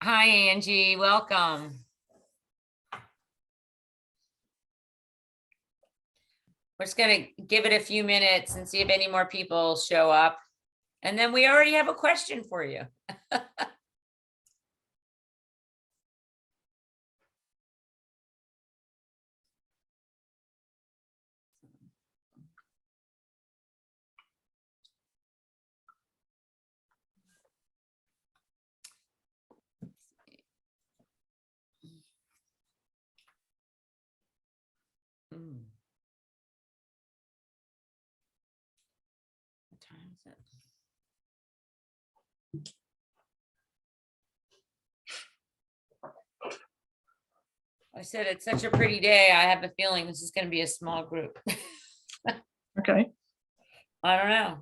Hi, Angie. Welcome. We're just going to give it a few minutes and see if any more people show up. And then we already have a question for you. What time is it? I said it's such a pretty day. I have a feeling this is going to be a small group. Okay. I don't know.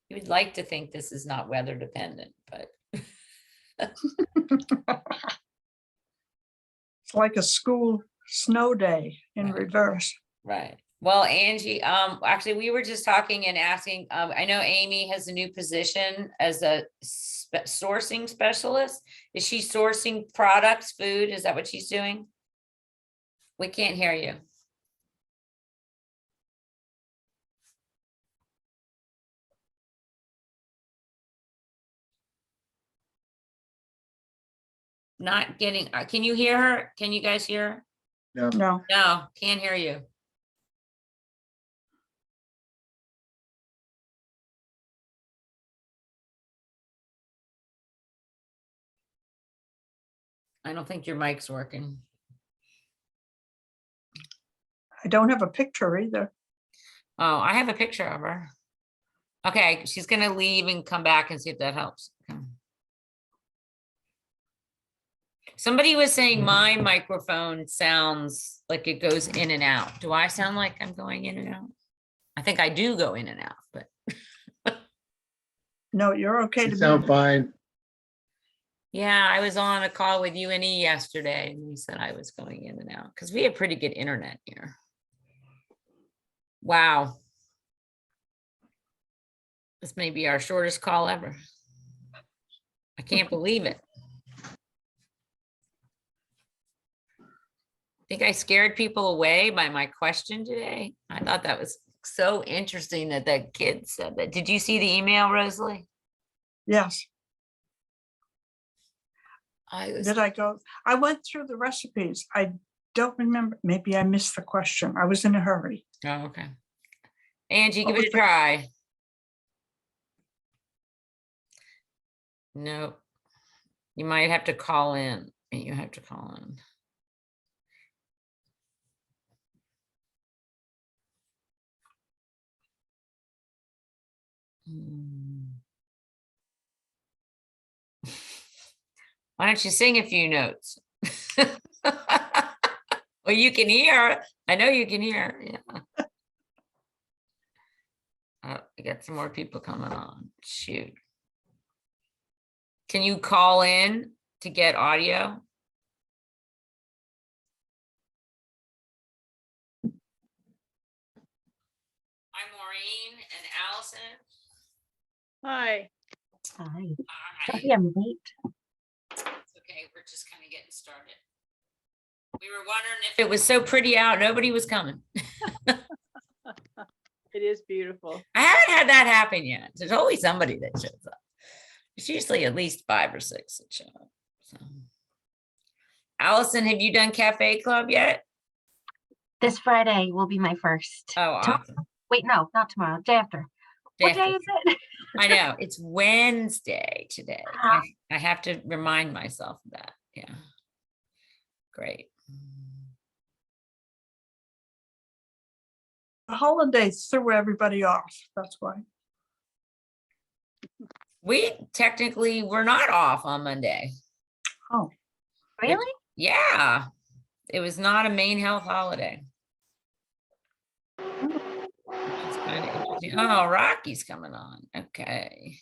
You would like to think this is not weather dependent, but It's like a school snow day in Right. reverse. right. Well, Angie, actually, we were just talking and asking, I know Amy has a new position as a sourcing specialist. Is she sourcing products, food? Is that what she's doing? We can't hear you. Not getting, can you hear her? Can you guys hear her? No, No, can't hear you. I don't think your mic's working. I don't have a picture either. Oh, I have a picture of her. Okay, she's gonna leave and come back and see if that helps. Okay. Somebody was saying my microphone sounds like it goes in and out. Do I sound like I'm going in and out? I think I do go in and out, but No, you're okay You to sound be. fine. yeah, I was on a call with UNE yesterday and we said I was going in and out because we have pretty good internet here. Wow. This may be our shortest call ever. I can't believe it. Think I scared people away by my question today. I thought that was so interesting that that kid said that. Did you see the email, Rosalie? Yes. I was, Did I go? I went through the recipes. I don't remember. Maybe I missed the question. I was in a hurry. oh, okay. Angie, What give it was a the- try. Nope. You might have to call in. You have to call in. Hmm. Why don't you sing a few notes? Well, you can hear. I know you can hear. Yeah. Oh, I got some more people coming on. Shoot. Can you call in to get audio? Hi, Maureen and Allison. Hi. Hi. Hi. Sorry I'm late. It's okay. We're just kind of getting started. We were wondering if it was so pretty out, nobody was coming. It is beautiful. I haven't had that happen yet. There's always somebody that shows up. It's usually at least 5 or 6 that show up. So, Allison, have you done Cafe Club yet? This Friday will be my first. Oh, awesome. Wait, no, not tomorrow. Day after. Day What day after. is it? I know it's Wednesday today. I have to remind myself of that. Yeah. Great. The holidays threw everybody off. That's why. We technically were not off on Monday. Oh, Really? Yeah. It was not a Maine health holiday. Hmm. Which is kind of interesting. Oh, Rocky's coming on. Okay.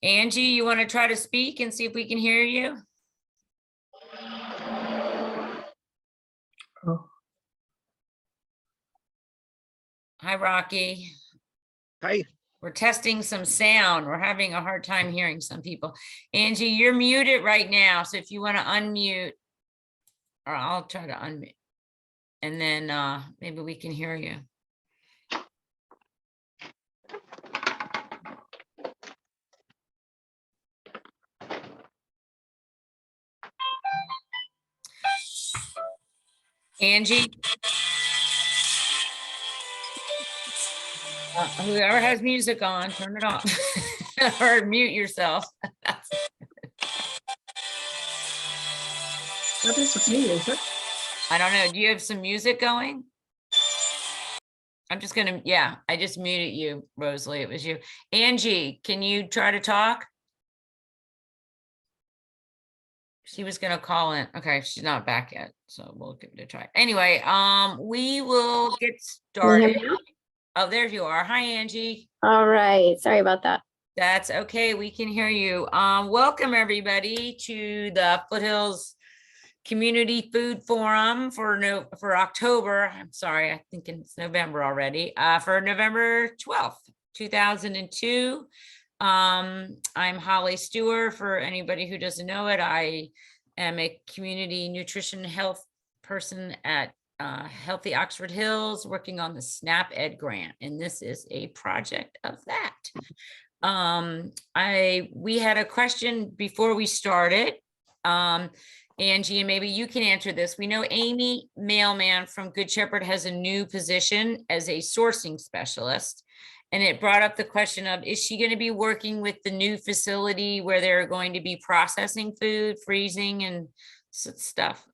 Angie, you want to try to speak and see if we can hear you? oh. Hi, Rocky. Hi. We're testing some sound. We're having a hard time hearing some people. Angie, you're muted right now. So if you want to unmute, or I'll try to unmute. And then maybe we can hear you. Angie? Whoever has music on, turn it off or mute yourself. That isn't me, is it? I don't know. Do you have some music going? I'm just gonna, yeah, I just muted you, Rosalie. It was you. Angie, can you try to talk? She was gonna call in. Okay, she's not back yet, so we'll give it a try. Anyway, we will get Can you hear started. me? Oh, there you are. Hi, Angie. All right, sorry about that. That's okay. We can hear you. Welcome everybody to the Foothills Community Food Forum for October. I'm sorry, I think it's November already. For November 12th, 2002. I'm Holly Stewart. For anybody who doesn't know it, I am a community nutrition health person at Healthy Oxford Hills, working on the SNAP Ed grant, and this is a project of that. We had a question before we started. Angie, and maybe you can answer this. We know Amy Mailman from Good Shepherd has a new position as a sourcing specialist. And it brought up the question of, is she going to be working with the new facility where they're going to be processing food, freezing and stuff?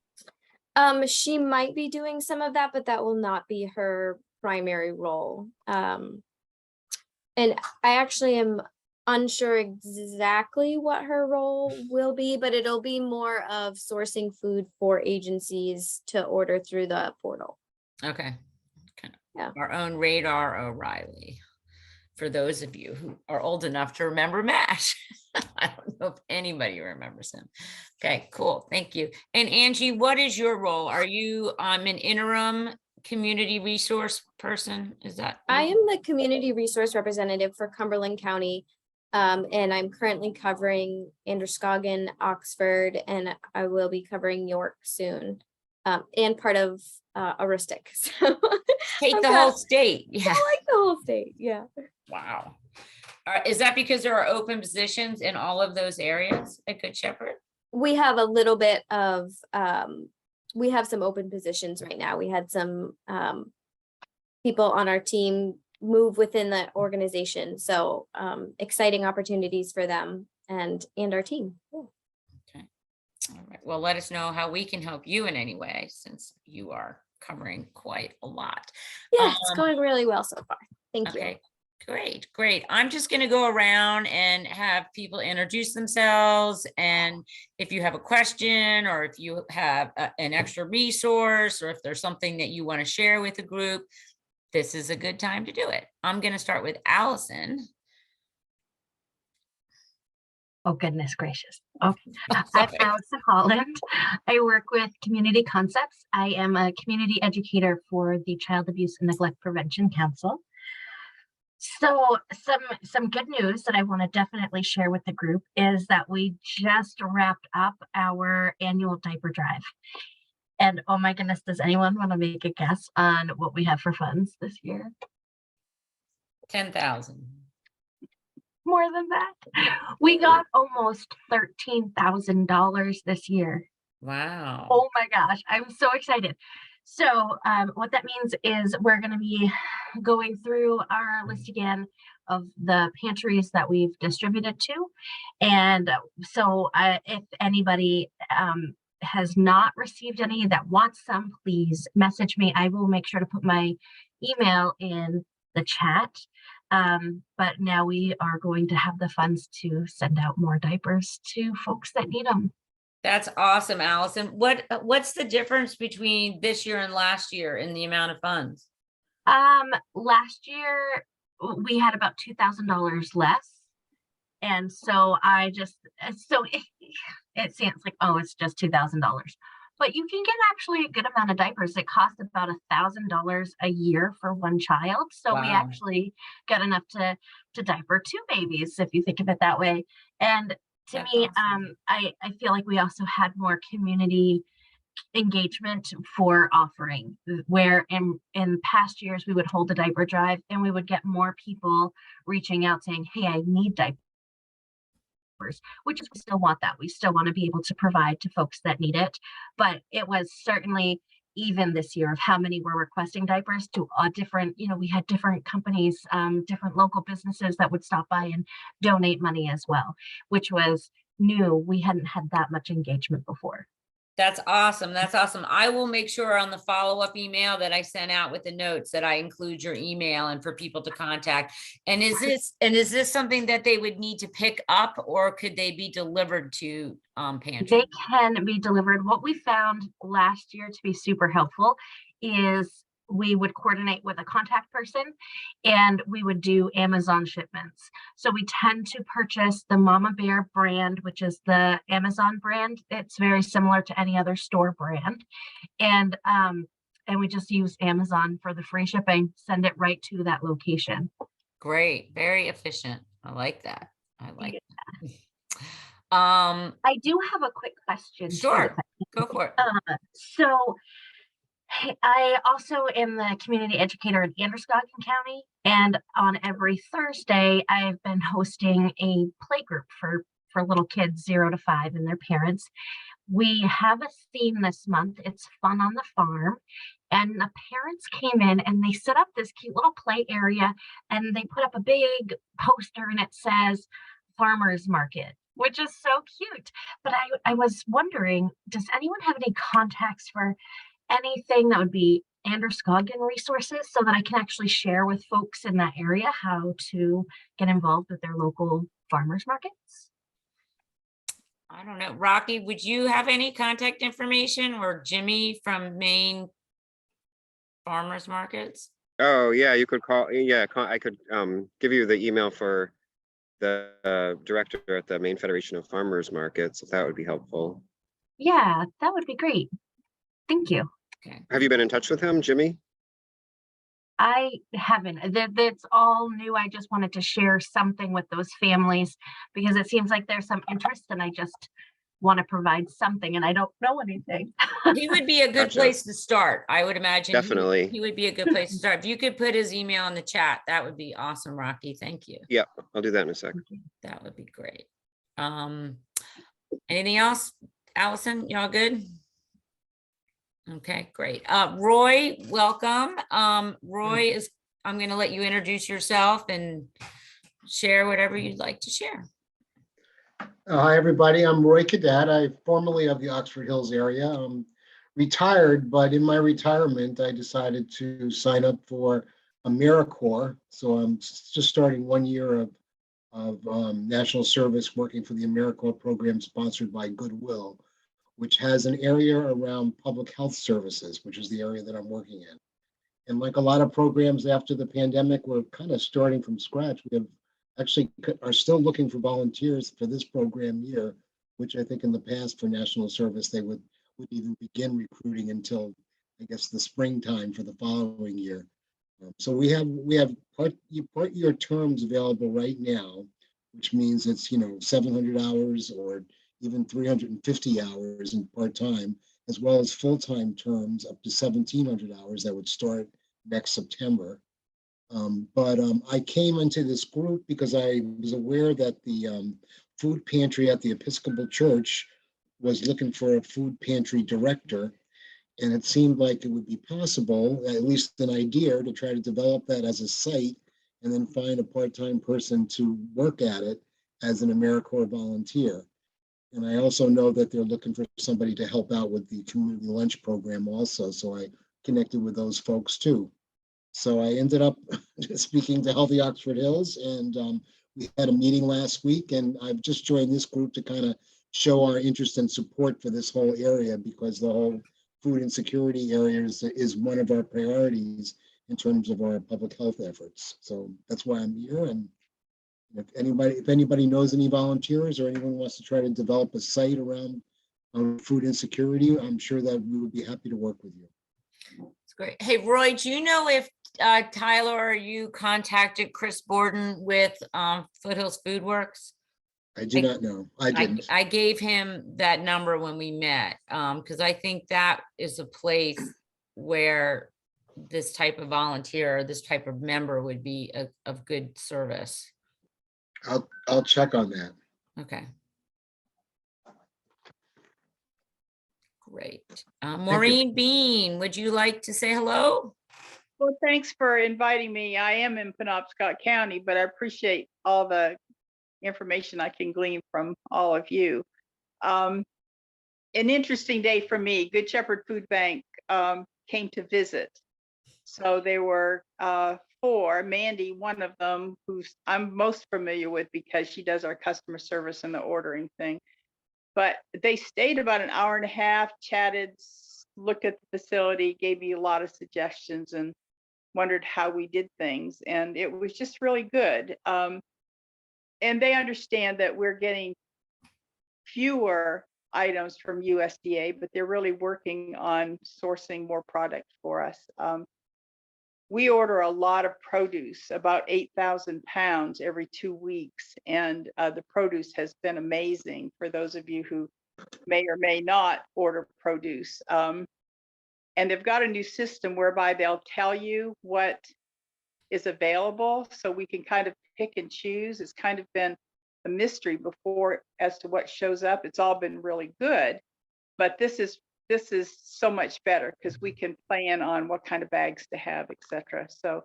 She might be doing some of that, but that will not be her primary role. And I actually am unsure exactly what her role will be, but it'll be more of sourcing food for agencies to order through the portal. Okay. Kind of Yeah. our own Radar O'Reilly. For those of you who are old enough to remember MASH. I don't know if anybody remembers him. Okay, cool. Thank you. And Angie, what is your role? Are you an interim community resource person? Is that? I am the community resource representative for Cumberland County. And I'm currently covering Androscoggin, Oxford, and I will be covering York soon. And part of Aristic. So Take I've the got- whole state. Yeah. I like the whole state. Yeah. Wow. Is that because there are open positions in all of those areas at Good Shepherd? We have a little bit of we have some open positions right now. We had some people on our team move within the organization. So exciting opportunities for them and our team. Yeah. Okay. All right. Well, let us know how we can help you in any way, since you are covering quite a lot. Yeah, it's going really well so far. Thank you. Okay. Great. I'm just going to go around and have people introduce themselves. And if you have a question, or if you have an extra resource, or if there's something that you want to share with the group, this is a good time to do it. I'm going to start with Allison. Oh, goodness gracious. Okay. I'm Allison Holland. I work with Community Concepts. I am a community educator for the Child Abuse and Neglect Prevention Council. So some good news that I want to definitely share with the group is that we just wrapped up our annual diaper drive. And oh my goodness, does anyone want to make a guess on what we have for funds this year? 10,000. More than that. We got almost $13,000 this year. Wow. Oh my gosh, I'm so excited. So what that means is we're going to be going through our list again of the pantries that we've distributed to. And so if anybody has not received any that wants some, please message me. I will make sure to put my email in the chat. But now we are going to have the funds to send out more diapers to folks that need them. That's awesome, Allison. What's the difference between this year and last year in the amount of funds? Last year we had about $2,000 less. And so it sounds like, oh, it's just $2,000. but you can get actually a good amount of diapers. It costs about $1,000 a year for one child. So we Wow. actually get enough to diaper two babies, if you think of it that way. And to That's me, awesome. I feel like we also had more community engagement for offering, where in past years we would hold a diaper drive and we would get more people reaching out saying, hey, I need diapers, which is, we still want that. We still want to be able to provide to folks that need it. But it was certainly, even this year, of how many were requesting diapers, to a different, we had different companies, different local businesses that would stop by and donate money as well, which was new. We hadn't had that much engagement before. That's awesome. That's awesome. I will make sure on the follow-up email that I sent out with the notes that I include your email and for people to contact. And is this something that they would need to pick up, or could they be delivered to pantry? They can be delivered. What we found last year to be super helpful is we would coordinate with a contact person and we would do Amazon shipments. So we tend to purchase the Mama Bear brand, which is the Amazon brand. It's very similar to any other store brand. And we just use Amazon for the free shipping, send it right to that location. Great. Very efficient. I like that. I like Yeah. that. I do have a quick question. Sure. Go for it. So I also am the community educator in Androscoggin County, and on every Thursday, I've been hosting a play group for little kids 0 to 5 and their parents. We have a theme this month. It's Fun on the Farm. And the parents came in and they set up this cute little play area, and they put up a big poster and it says Farmers Market, which is so cute. But I was wondering, does anyone have any contacts for anything that would be Androscoggin resources, so that I can actually share with folks in that area how to get involved with their local farmers markets? I don't know. Rocky, would you have any contact information, or Jimmy from Maine Farmers Markets? Oh, yeah, you could call, yeah, I could give you the email for the director at the Maine Federation of Farmers Markets, if that would be helpful. Yeah, that would be great. Thank you. Okay. Have you been in touch with him, Jimmy? I haven't. That's all new. I just wanted to share something with those families because it seems like there's some interest, and I just want to provide something, and I don't know anything. He would be a good Gotcha. place to start. I would imagine. Definitely. He would be a good place to start. If you could put his email in the chat, that would be awesome, Rocky. Thank you. Yeah, I'll do that in a sec. That would be great. Anything else? Allison, y'all good? Okay, great. Roy, welcome. Roy is, I'm going to let you introduce yourself and share whatever you'd like to share. Hi, everybody. I'm Roy Cadet. I'm formerly of the Oxford Hills area. I'm retired, but in my retirement, I decided to sign up for AmeriCorps. So I'm just starting 1 year of national service working for the AmeriCorps program sponsored by Goodwill, which has an area around public health services, which is the area that I'm working in. And like a lot of programs after the pandemic, we're kind of starting from scratch. We have actually are still looking for volunteers for this program year, which I think in the past for national service, they would even begin recruiting until, I guess, the springtime for the following year. So we have part year terms available right now, which means it's 700 hours or even 350 hours in part-time, as well as full-time terms up to 1,700 hours that would start next September. But I came into this group because I was aware that the food pantry at the Episcopal Church was looking for a food pantry director. And it seemed like it would be possible, at least an idea, to try to develop that as a site and then find a part-time person to work at it as an AmeriCorps volunteer. And I also know that they're looking for somebody to help out with the community lunch program also. So I connected with those folks too. So I ended up speaking to Healthy Oxford Hills, and we had a meeting last week, and I've just joined this group to kind of show our interest and support for this whole area, because the whole food insecurity area is one of our priorities in terms of our public health efforts. So that's why I'm here. And if anybody knows any volunteers or anyone wants to try to develop a site around on food insecurity, I'm sure that we would be happy to work with you. It's great. Hey, Roy, do you know if Tyler or you contacted Chris Borden with Foothills Food Works? I do not know. I didn't. I gave him that number when we met, because I think that is a place where this type of volunteer, or this type of member would be of good service. I'll check on that. Okay. Great. Maureen Bean, would you like to say hello? Well, thanks for inviting me. I am in Penobscot County, but I appreciate all the information I can glean from all of you. An interesting day for me. Good Shepherd Food Bank came to visit. So they were four. Mandy, one of them, who I'm most familiar with because she does our customer service and the ordering thing. But they stayed about an hour and a half, chatted, looked at the facility, gave me a lot of suggestions, and wondered how we did things. And it was just really good. And they understand that we're getting fewer items from USDA, but they're really working on sourcing more product for us. We order a lot of produce, about 8,000 pounds every 2 weeks. And the produce has been amazing for those of you who may or may not order produce. And they've got a new system whereby they'll tell you what is available, so we can kind of pick and choose. It's kind of been a mystery before as to what shows up. It's all been really good, but this is so much better because we can plan on what kind of bags to have, etc. So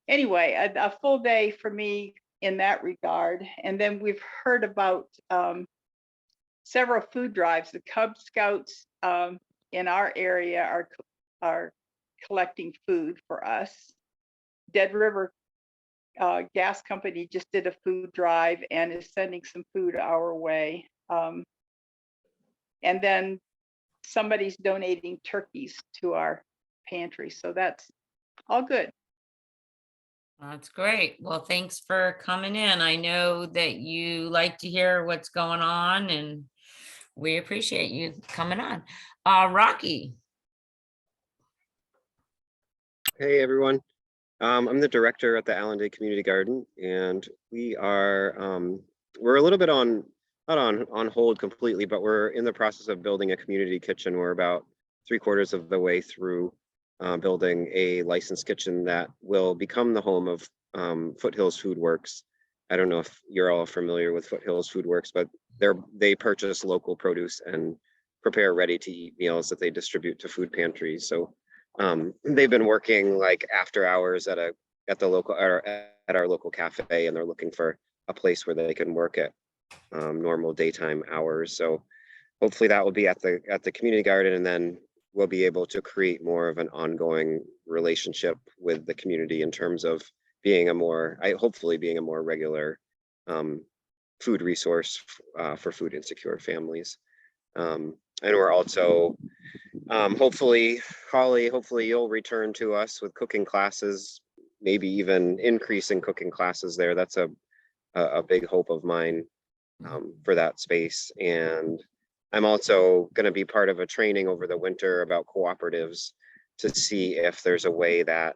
anyway, a full day for me in that regard. And then we've heard about several food drives. The Cub Scouts in our area are collecting food for us. Dead River Gas Company just did a food drive and is sending some food our way. And then somebody's donating turkeys to our pantry. So that's all good. That's great. Well, thanks for coming in. I know that you like to hear what's going on, and we appreciate you coming on. Rocky. Hey, everyone. I'm the director at the Allendale Community Garden, and we are we're a little bit not on hold completely, but we're in the process of building a community kitchen. We're about 3/4 of the way through building a licensed kitchen that will become the home of Foothills Food Works. I don't know if you're all familiar with Foothills Food Works, but they purchase local produce and prepare ready-to-eat meals that they distribute to food pantries. So they've been working like after hours at our local cafe, and they're looking for a place where they can work at normal daytime hours. So hopefully that will be at the community garden, and then we'll be able to create more of an ongoing relationship with the community in terms of being hopefully being a more regular food resource for food insecure families. And we're also hopefully, Holly, you'll return to us with cooking classes, maybe even increasing cooking classes there. That's a big hope of mine for that space. And I'm also going to be part of a training over the winter about cooperatives to see if there's a way that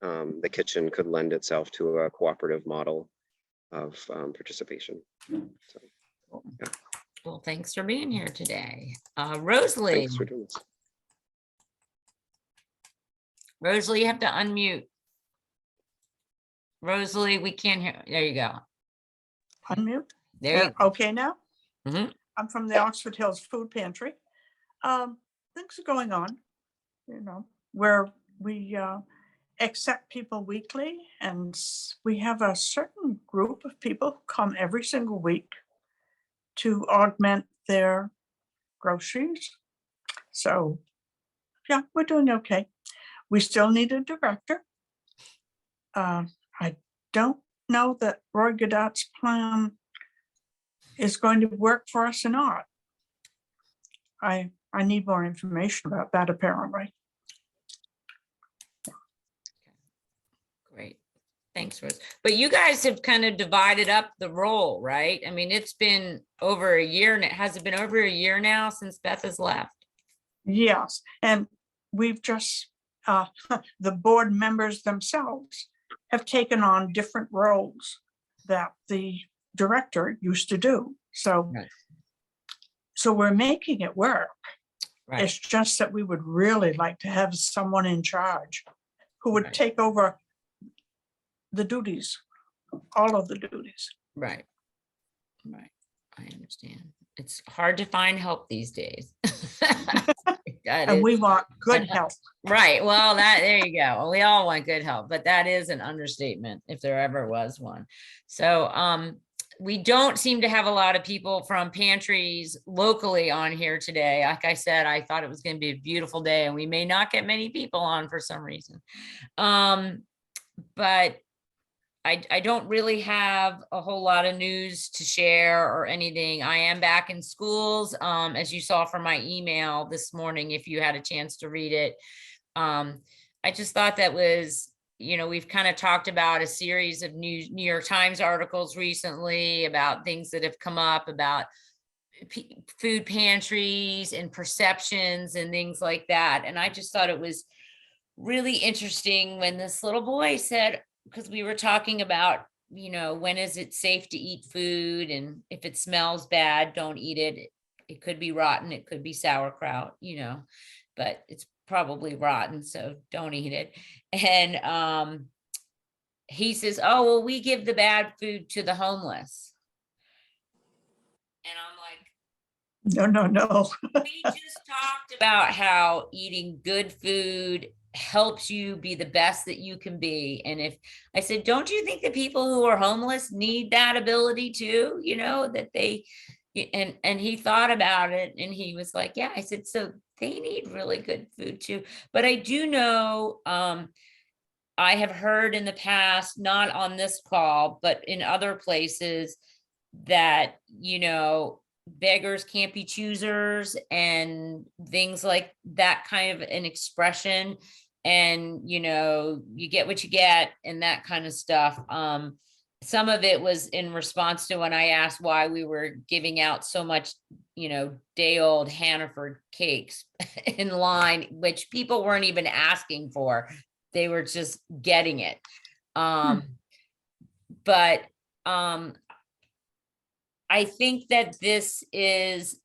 the kitchen could lend itself to a cooperative model of participation. So, yeah. Well, thanks for being here today. Rosalie. Thanks for doing this. Rosalie, you have to unmute. Rosalie, we can't hear. There you go. Unmute. There you Okay now? Mhm. I'm from the Oxford Hills Food Pantry. Things are going on, where we accept people weekly, and we have a certain group of people who come every single week to augment their groceries. So, yeah, we're doing okay. We still need a director. I don't know that Roy Godot's plan is going to work for us or not. I need more information about that, apparently. Great. Thanks, Rose. But you guys have kind of divided up the role, right? I mean, it's been over a year, and has it been over a year now since Beth has left? Yes, and we've just, the board members themselves have taken on different roles that the director used to do. So, Right. so we're making it work. Right, It's just that we would really like to have someone in charge who would Right. take over the duties, all of the duties. right. I understand. It's hard to find help these days. That And is- we want good help. Right. Well, there you go. We all want good help, but that is an understatement if there ever was one. So, we don't seem to have a lot of people from pantries locally on here today. Like I said, I thought it was going to be a beautiful day, and we may not get many people on for some reason. But I don't really have a whole lot of news to share or anything. I am back in schools, as you saw from my email this morning, if you had a chance to read it. I just thought that was, we've kind of talked about a series of New York Times articles recently about things that have come up about food pantries and perceptions and things like that. And I just thought it was really interesting when this little boy said, because we were talking about, when is it safe to eat food, and if it smells bad, don't eat it. It could be rotten, it could be sauerkraut, but it's probably rotten, so don't eat it. And he says, oh, well, we give the bad food to the homeless. And I'm like, No. we just talked about how eating good food helps you be the best that you can be. And if I said, don't you think the people who are homeless need that ability too? That they, and he thought about it and he was like, yeah. I said, so they need really good food too. But I do know, I have heard in the past, not on this call, but in other places, that, beggars can't be choosers and things like that, kind of an expression. And, you get what you get and that kind of stuff. Some of it was in response to when I asked why we were giving out so much, day old Hannaford cakes in line, which people weren't even asking for. They were just getting it. But I think that this is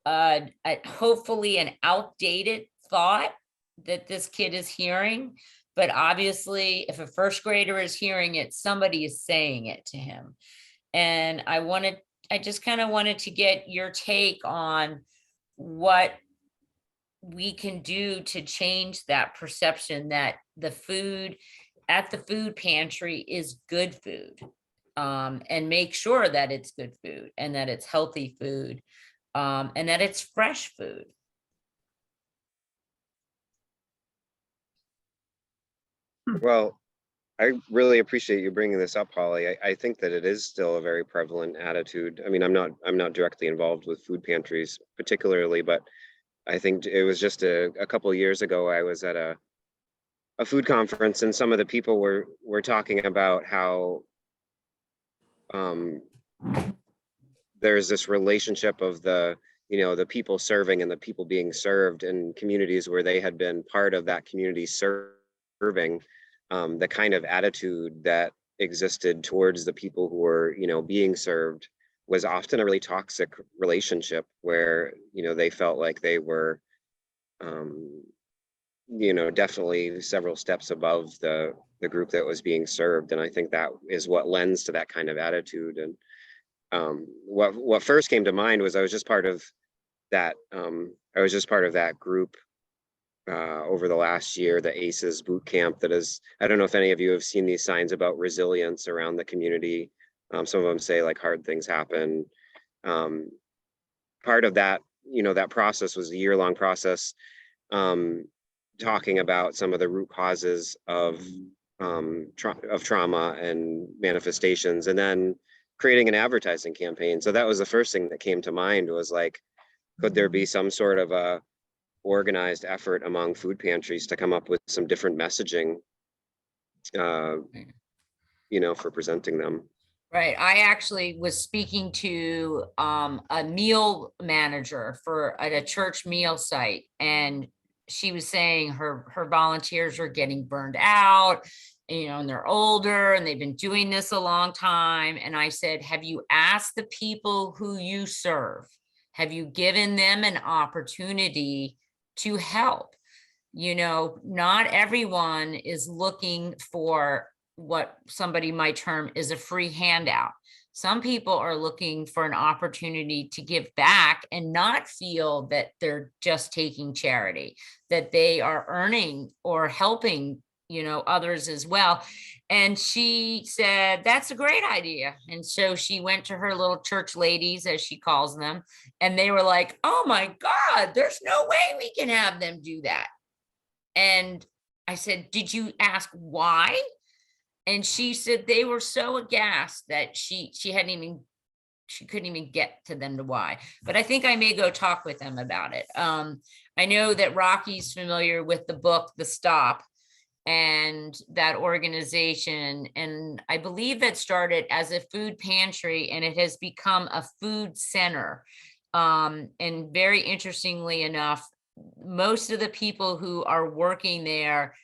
hopefully an outdated thought that this kid is hearing. But obviously, if a first grader is hearing it, somebody is saying it to him. And I just kind of wanted to get your take on what we can do to change that perception that the food at the food pantry is good food. And make sure that it's good food and that it's healthy food, and that it's fresh food. Well, I really appreciate you bringing this up, Holly. I think that it is still a very prevalent attitude. I mean, I'm not directly involved with food pantries particularly, but I think it was just a couple of years ago, I was at a food conference, and some of the people were talking about how there's this relationship of the people serving and the people being served in communities where they had been part of that community serving. The kind of attitude that existed towards the people who were, being served was often a really toxic relationship where, they felt like they were, definitely several steps above the group that was being served. And I think that is what lends to that kind of attitude. And what first came to mind was I was just part of that group over the last year, the ACEs boot camp. That is, I don't know if any of you have seen these signs about resilience around the community. Some of them say like hard things happen. Part of that, that process was a year-long process, talking about some of the root causes of trauma and manifestations, and then creating an advertising campaign. So that was the first thing that came to mind, was like, could there be some sort of a organized effort among food pantries to come up with some different messaging for presenting them. Right. I actually was speaking to a meal manager for at a church meal site, and she was saying her volunteers are getting burned out, and they're older and they've been doing this a long time. And I said, have you asked the people who you serve? Have you given them an opportunity to help? Not everyone is looking for what somebody might term is a free handout. Some people are looking for an opportunity to give back and not feel that they're just taking charity, that they are earning or helping, others as well. And she said, that's a great idea. And so she went to her little church ladies, as she calls them, and they were like, oh my God, there's no way we can have them do that. And I said, did you ask why? And she said they were so aghast that she couldn't even get to them to why. But I think I may go talk with them about it. I know that Rocky's familiar with the book, The Stop, and that organization. And I believe that started as a food pantry and it has become a food center. And very interestingly enough, most of the people who are working there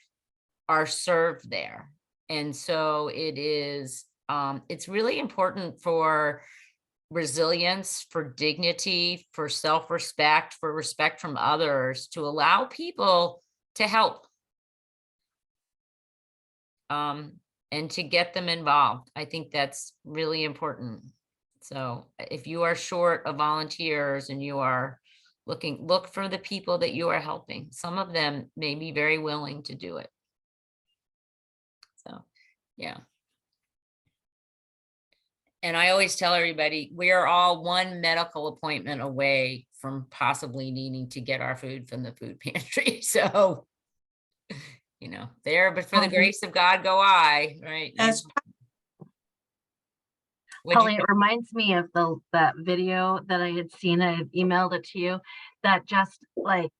are served there. And so it is, it's really important for resilience, for dignity, for self-respect, for respect from others, to allow people to help. And to get them involved. I think that's really important. So if you are short of volunteers and you are look for the people that you are helping. Some of them may be very willing to do it. So, yeah. And I always tell everybody, we are all one medical appointment away from possibly needing to get our food from the food pantry. So, there, but for the grace of God go I, right? As Holly, it reminds me of that video that I had seen. I had emailed it to you. That just like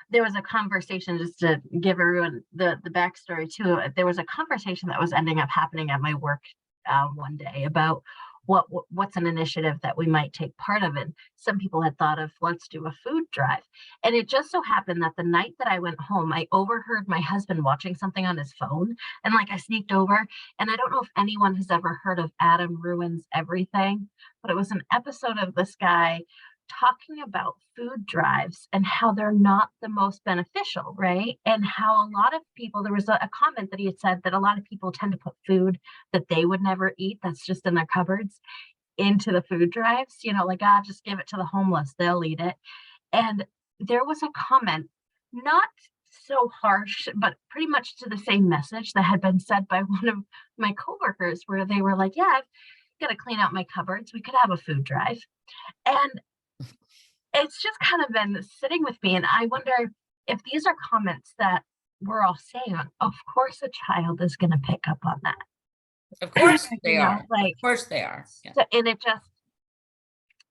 there was a conversation, just to give everyone the backstory too. There was a conversation that was ending up happening at my work one day about what's an initiative that we might take part of. And some people had thought of, let's do a food drive. And it just so happened that the night that I went home, I overheard my husband watching something on his phone. And I sneaked over, and I don't know if anyone has ever heard of Adam Ruins Everything, but it was an episode of this guy talking about food drives and how they're not the most beneficial, right? And how a lot of people, there was a comment that he had said that a lot of people tend to put food that they would never eat, that's just in their cupboards, into the food drives, just give it to the homeless, they'll eat it. And there was a comment, not so harsh, but pretty much to the same message that had been said by one of my coworkers, where they were like, yeah, I've got to clean out my cupboards, we could have a food drive. And it's just kind of been sitting with me. And I wonder if these are comments that we're all saying, of course a child is going to pick up on that. Of course they are. Of course they are. Yeah. So, and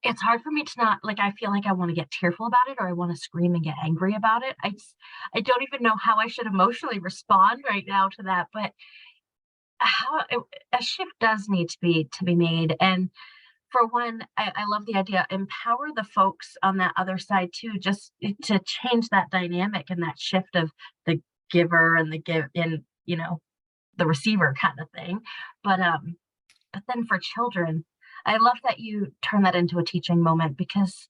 it's hard for me to not, I feel like I want to get tearful about it, or I want to scream and get angry about it. I don't even know how I should emotionally respond right now to that, but a shift does need to be made. And for one, I love the idea, empower the folks on that other side too, just to change that dynamic and that shift of the giver and the receiver kind of thing. But then for children, I love that you turn that into a teaching moment, because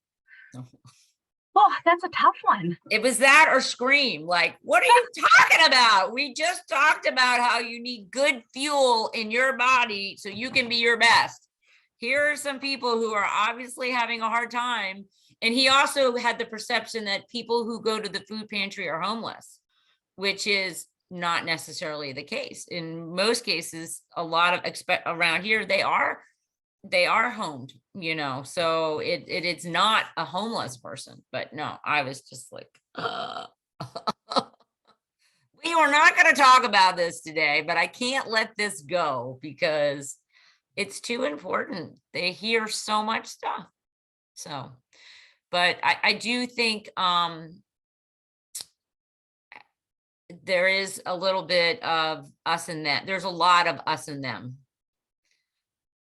that's a tough one. It was that or scream. Like, what are you talking about? We just talked about how you need good fuel in your body so you can be your best. Here are some people who are obviously having a hard time. And he also had the perception that people who go to the food pantry are homeless, which is not necessarily the case. In most cases, a lot of around here, they are homed, so it's not a homeless person. But no, I was just like, we were not going to talk about this today, but I can't let this go because it's too important. They hear so much stuff. So, but I do think there is a little bit of us and them. There's a lot of us and them.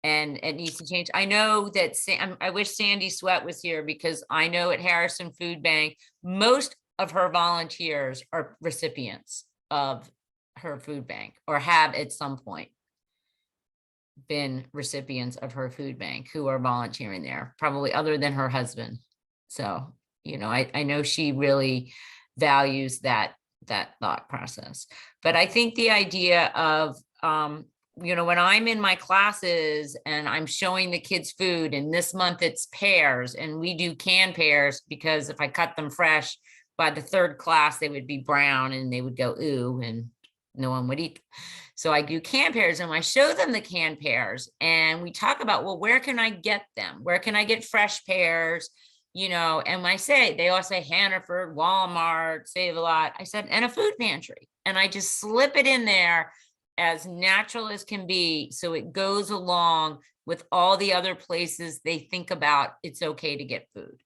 And it needs to change. I know that I wish Sandy Sweat was here, because I know at Harrison Food Bank, most of her volunteers are recipients of her food bank, or have at some point been recipients of her food bank, who are volunteering there, probably other than her husband. So, I know she really values that thought process. But I think the idea of, when I'm in my classes and I'm showing the kids food, and this month it's pears, and we do canned pears, because if I cut them fresh, by the third class, they would be brown and they would go, ooh, and no one would eat them. So I do canned pears, and I show them the canned pears, and we talk about, well, where can I get them? Where can I get fresh pears? And they all say Hannaford, Walmart, Save-A-Lot. I said, and a food pantry. And I just slip it in there as natural as can be, so it goes along with all the other places they think about it's okay to get food.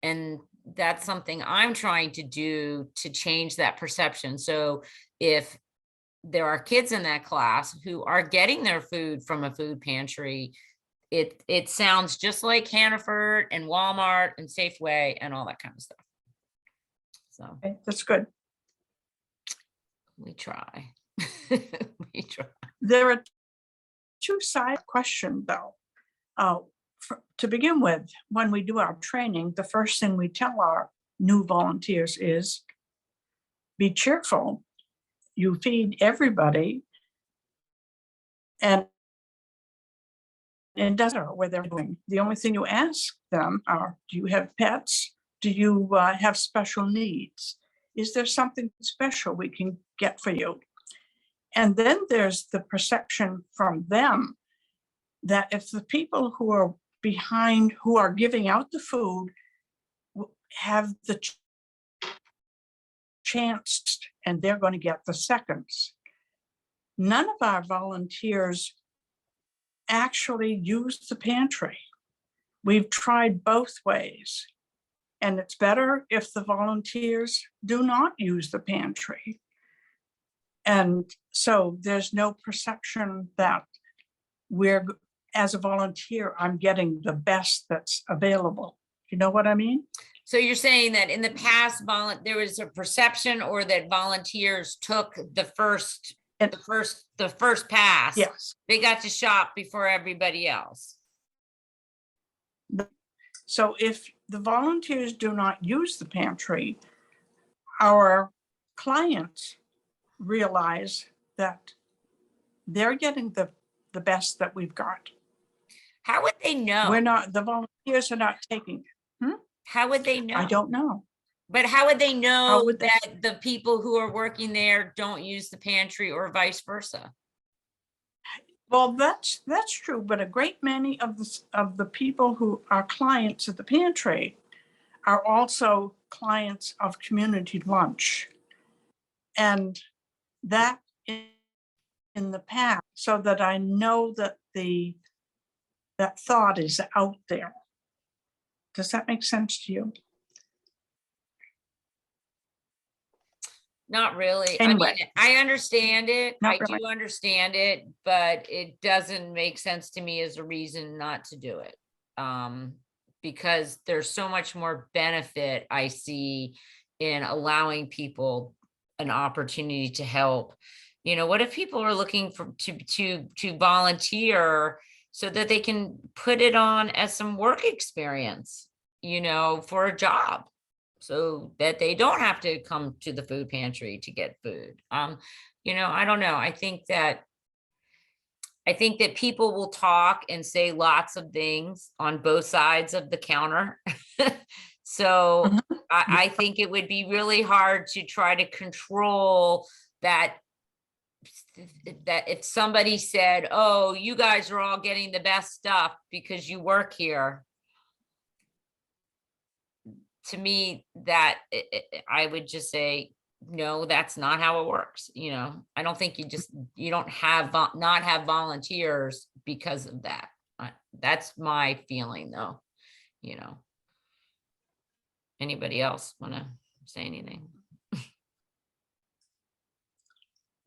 And that's something I'm trying to do to change that perception. So if there are kids in that class who are getting their food from a food pantry, it sounds just like Hannaford and Walmart and Safeway and all that kind of stuff. So Okay, that's good. we try. We try. There are two sides question though. To begin with, when we do our training, the first thing we tell our new volunteers is, be cheerful. You feed everybody, and it doesn't matter where they're going. The only thing you ask them are, do you have pets? Do you have special needs? Is there something special we can get for you? And then there's the perception from them that if the people who are behind, who are giving out the food, have the chance, and they're going to get the seconds. None of our volunteers actually use the pantry. We've tried both ways, and it's better if the volunteers do not use the pantry. And so there's no perception that as a volunteer, I'm getting the best that's available. You know what I mean? So you're saying that in the past, there was a perception, or that volunteers took the first pass. Yes. They got to shop before everybody else. So if the volunteers do not use the pantry, our clients realize that they're getting the best that we've got. How would they know? The volunteers are not taking it. How would they know? I don't know. But how would they know How would they- that the people who are working there don't use the pantry, or vice versa? Well, that's true, but a great many of the people who are clients at the pantry are also clients of community lunch. And that in the past, so that I know that that thought is out there. Does that make sense to you? Not really. Anyway. I mean, I understand it. Not I really. do understand it, but it doesn't make sense to me as a reason not to do it. Because there's so much more benefit I see in allowing people an opportunity to help. What if people are looking to volunteer so that they can put it on as some work experience, for a job, so that they don't have to come to the food pantry to get food. I don't know. I think that people will talk and say lots of things on both sides of the counter. So I think it would be really hard to try to control that if somebody said, oh, you guys are all getting the best stuff because you work here. To me, that I would just say, no, that's not how it works. I don't think you don't not have volunteers because of that. That's my feeling though. Anybody else want to say anything?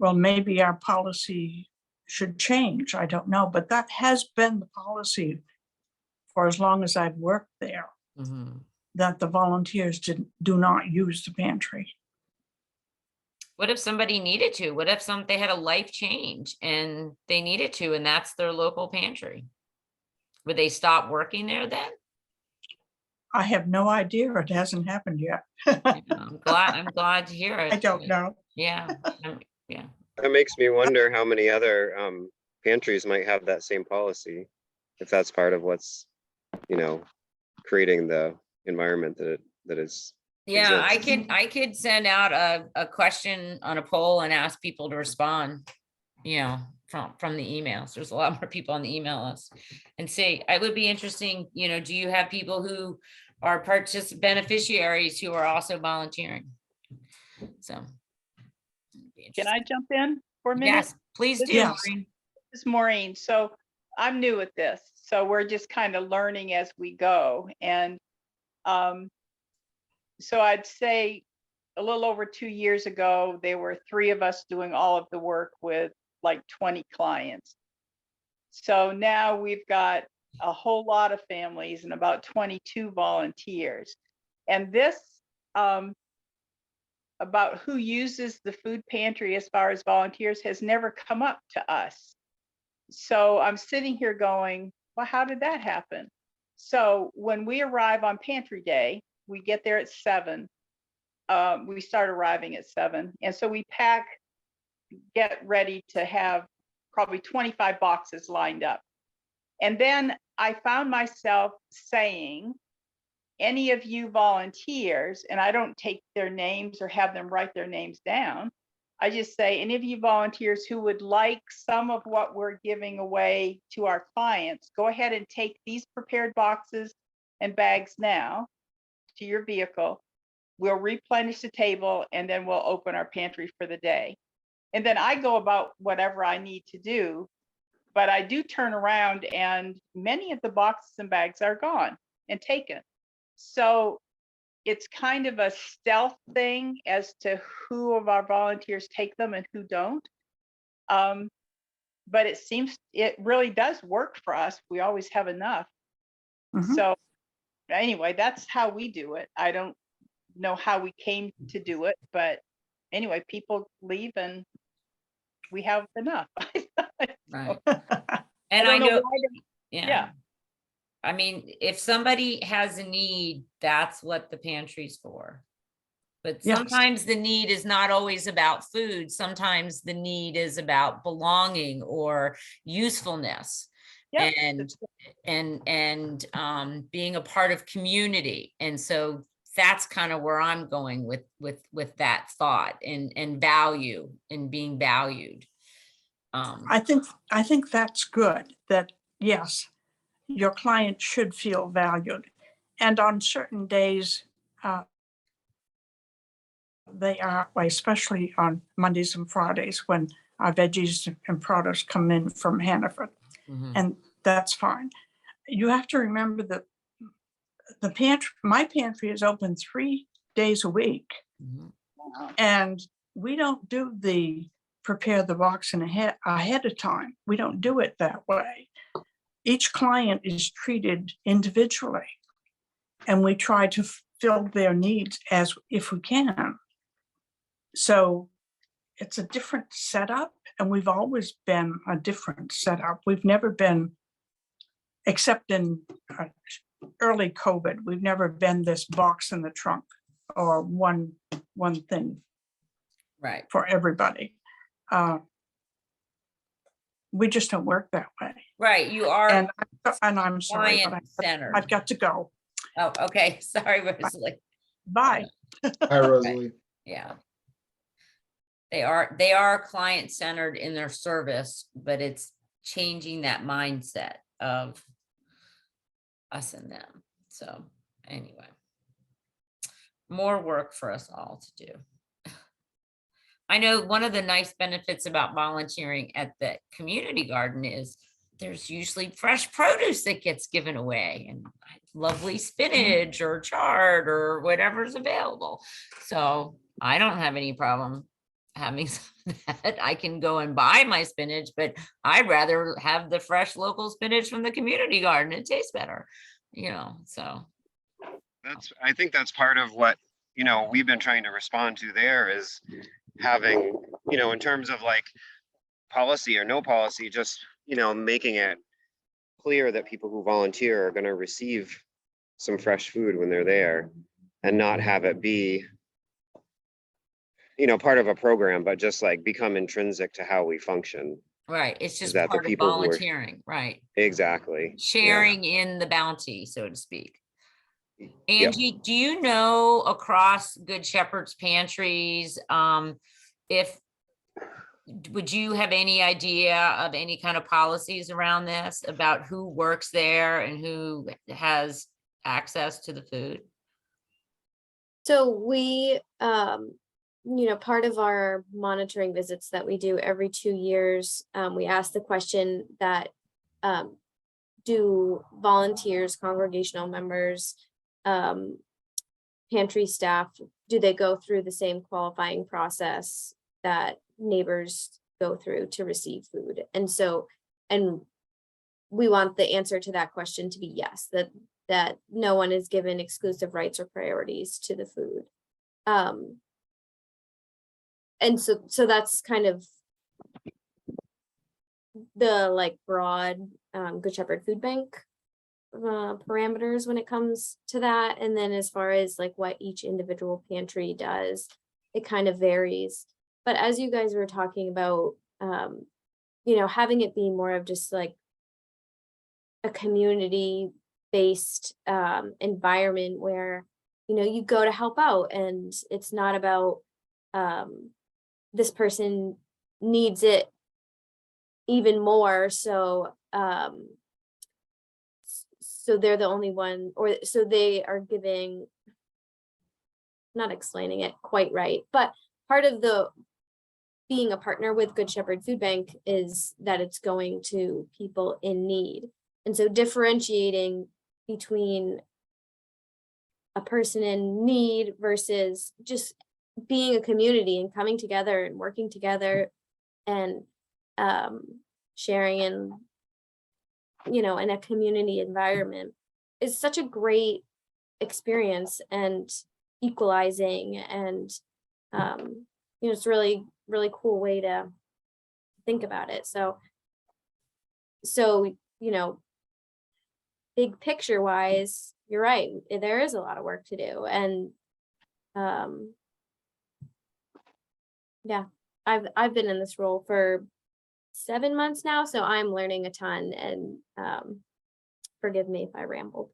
well, maybe our policy should change. I don't know, but that has been the policy for as long as I've worked there, Mhm. that the volunteers do not use the pantry. What if somebody needed to? What if they had a life change and they needed to, and that's their local pantry? Would they stop working there then? I have no idea. It hasn't happened yet. Yeah, I'm glad to hear it. I don't know. Yeah, yeah. That makes me wonder how many other pantries might have that same policy, if that's part of what's, creating the environment that is. Yeah, exists. I could send out a question on a poll and ask people to respond, from the emails. There's a lot more people on the email list. And see, it would be interesting, do you have people who are beneficiaries who are also volunteering? So. it'd be Can I interesting. jump in for a minute? Yes, please do. Yes. Maureen. This is Maureen. So I'm new at this. So we're just kind of learning as we go. And so I'd say a little over 2 years ago, there were 3 of us doing all of the work with like 20 clients. So now we've got a whole lot of families and about 22 volunteers. And this about who uses the food pantry as far as volunteers has never come up to us. So I'm sitting here going, well, how did that happen? So when we arrive on pantry day, we get there at 7. We start arriving at 7. And so we get ready to have probably 25 boxes lined up. And then I found myself saying, any of you volunteers, and I don't take their names or have them write their names down. I just say, any of you volunteers who would like some of what we're giving away to our clients, go ahead and take these prepared boxes and bags now to your vehicle. We'll replenish the table and then we'll open our pantry for the day. And then I go about whatever I need to do, but I do turn around and many of the boxes and bags are gone and taken. So it's kind of a stealth thing as to who of our volunteers take them and who don't. But it really does work for us. We always have enough. Mhm. So anyway, that's how we do it. I don't know how we came to do it, but anyway, people leave and we have enough. Right. I And don't I know know, why yeah. I mean, if somebody has a need, that's what the pantry's for. But Yes. sometimes the need is not always about food. Sometimes the need is about belonging or usefulness. Yep. And being a part of community. And so that's kind of where I'm going with that thought and value and being valued. I think that's good, that yes, your client should feel valued. And on certain days, they are, especially on Mondays and Fridays when our veggies and produce come in from Hannaford, Mhm. and that's fine. You have to remember that my pantry is open 3 days a week, Mhm. and we don't do prepare the box ahead of time. We don't do it that way. Each client is treated individually, and we try to fill their needs as if we can. So it's a different setup, and we've always been a different setup. We've never been, except in early COVID, we've never been this box in the trunk or one thing Right. for everybody. We just don't work that way. Right. You are And I'm sorry, but client centered. I've got to go. Oh, okay. Sorry, Rosalie. Bye. Hi, Rosalie. Yeah. They are client centered in their service, but it's changing that mindset of us and them. So anyway, more work for us all to do. I know one of the nice benefits about volunteering at the community garden is there's usually fresh produce that gets given away and lovely spinach or chard or whatever's available. So I don't have any problem having some of that. I can go and buy my spinach, but I'd rather have the fresh local spinach from the community garden. It tastes better, so. I think that's part of what, we've been trying to respond to there is having, in terms of like policy or no policy, just, making it clear that people who volunteer are going to receive some fresh food when they're there and not have it be, part of a program, but just like become intrinsic to how we function. Right, it's just that the part of people who are- volunteering, right? Exactly. Yeah. Sharing in the bounty, so to speak. Yep. Angie, do you know across Good Shepherd's pantries, would you have any idea of any kind of policies around this about who works there and who has access to the food? So we, part of our monitoring visits that we do every 2 years, we ask the question that, do volunteers, congregational members, pantry staff, do they go through the same qualifying process that neighbors go through to receive food? And we want the answer to that question to be yes, that no one is given exclusive rights or priorities to the food. And so that's kind of the like broad Good Shepherd Food Bank parameters when it comes to that. And then as far as like what each individual pantry does, it kind of varies. But as you guys were talking about, having it be more of just like a community-based environment where, you go to help out and it's not about this person needs it even more. So they're the only one, or so they are giving, not explaining it quite right, but part of the being a partner with Good Shepherd Food Bank is that it's going to people in need. And so differentiating between a person in need versus just being a community and coming together and working together and sharing in, in a community environment is such a great experience and equalizing, and it's really, really cool way to think about it. So big picture wise, you're right, there is a lot of work to do. And yeah, I've been in this role for 7 months now, so I'm learning a ton, and forgive me if I rambled.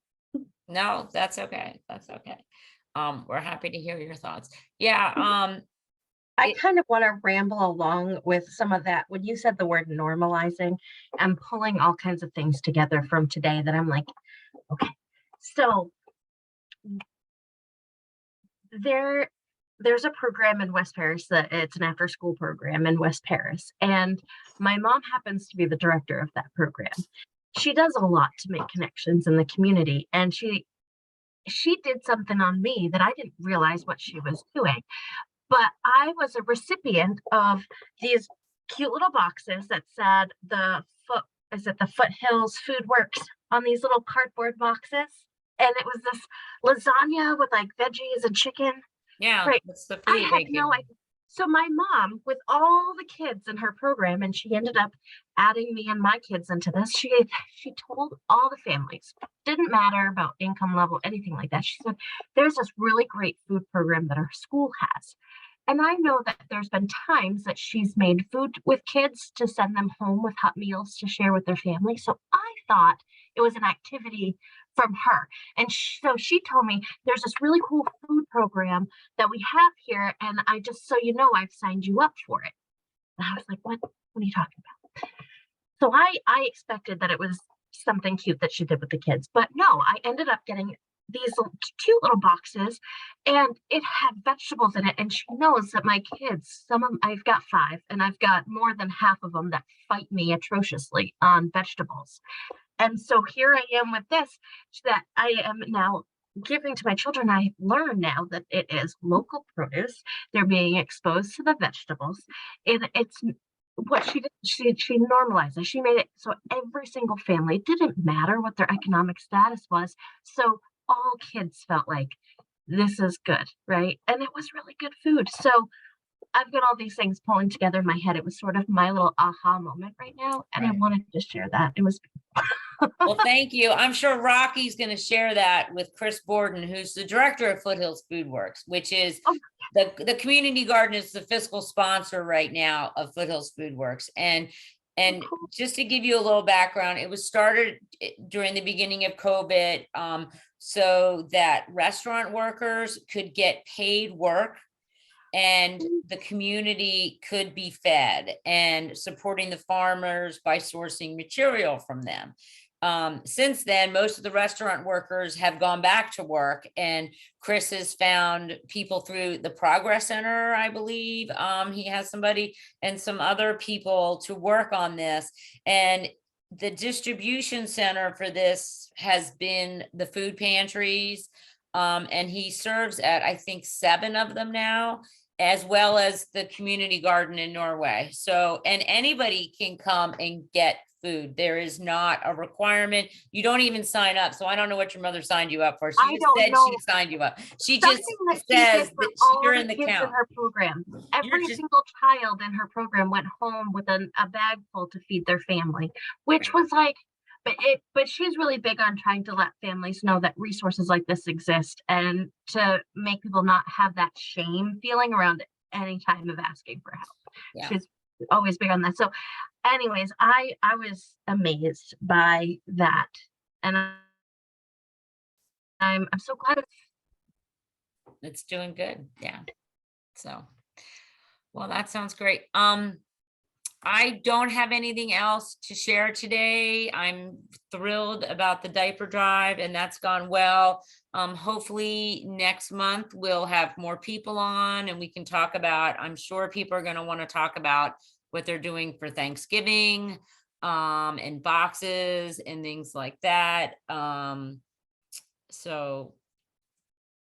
No, that's okay. That's okay. We're happy to hear your thoughts. Yeah. I kind of want to ramble along with some of that. When you said the word normalizing, I'm pulling all kinds of things together from today that I'm like, okay, so there's a program in West Paris that it's an after school program in West Paris. And my mom happens to be the director of that program. She does a lot to make connections in the community. And she did something on me that I didn't realize what she was doing. But I was a recipient of these cute little boxes that said the Foothills Food Works on these little cardboard boxes. And it was this lasagna with like veggies and chicken. Yeah, Right. that's the food I had no making. idea. So my mom, with all the kids in her program, and she ended up adding me and my kids into this, she told all the families, didn't matter about income level, anything like that. She said, there's this really great food program that our school has. And I know that there's been times that she's made food with kids to send them home with hot meals to share with their family. So I thought it was an activity from her. And so she told me there's this really cool food program that we have here. And I just, so you know, I've signed you up for it. And I was like, what are you talking about? So I expected that it was something cute that she did with the kids, but no, I ended up getting these cute little boxes, and it had vegetables in it. And she knows that my kids, I've got 5, and I've got more than half of them that fight me atrociously on vegetables. And so here I am with this, that I am now giving to my children, I learn now that it is local produce. They're being exposed to the vegetables. And it's what she did. She normalized it. She made it so every single family, it didn't matter what their economic status was. So all kids felt like this is good, right? And it was really good food. So I've got all these things pulling together in my head. It was sort of my little aha moment right now. And I Right. wanted to share that. It was Well, thank you. I'm sure Rocky's going to share that with Chris Borden, who's the director of Foothills Food Works, which is Oh. the community garden is the fiscal sponsor right now of Foothills Food Works. And cool. just to give you a little background, it was started during the beginning of COVID, so that restaurant workers could get paid work and the community could be fed, and supporting the farmers by sourcing material from them. Since then, most of the restaurant workers have gone back to work, and Chris has found people through the Progress Center, I believe. He has somebody and some other people to work on this. And the distribution center for this has been the food pantries. And he serves at, I think, 7 of them now, as well as the community garden in Norway. So, and anybody can come and get food. There is not a requirement. You don't even sign up. So I don't know what your mother signed you up for. She I just don't said know. she signed you up. She just Something that she says did for that all you're the in the kids in count. her program. Every just- single child in her program went home with a bag full to feed their family, which was like, but she's really big on trying to let families know that resources like this exist and to make people not have that shame feeling around any time of asking for help. Yeah. She's always big on that. So anyways, I was amazed by that. And I'm so glad It's doing good. Yeah. So, well, that sounds great. I don't have anything else to share today. I'm thrilled about the diaper drive, and that's gone well. Hopefully next month we'll have more people on and we can talk about, I'm sure people are going to want to talk about what they're doing for Thanksgiving, and boxes and things like that. So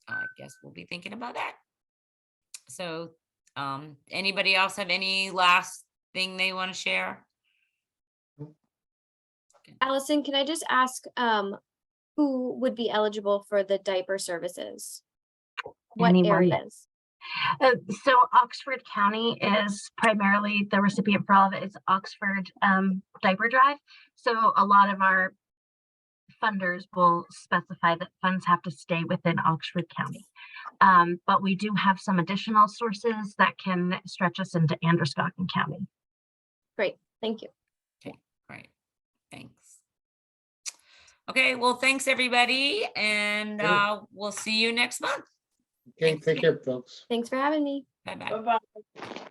I guess we'll be thinking about that. So, anybody else have any last thing they want to share? Allison, can I just ask, who would be eligible for the diaper services? What Anyone that- areas? So Oxford County is primarily the recipient for all of it. It's Oxford diaper drive. So a lot of our funders will specify that funds have to stay within Oxford County. But we do have some additional sources that can stretch us into Androscoggin County. Great, thank you. Okay, great. Thanks. Okay, well, thanks, everybody, and Great. we'll see you next month. Okay, take care, folks. Thanks for having me. Bye-bye. Bye-bye.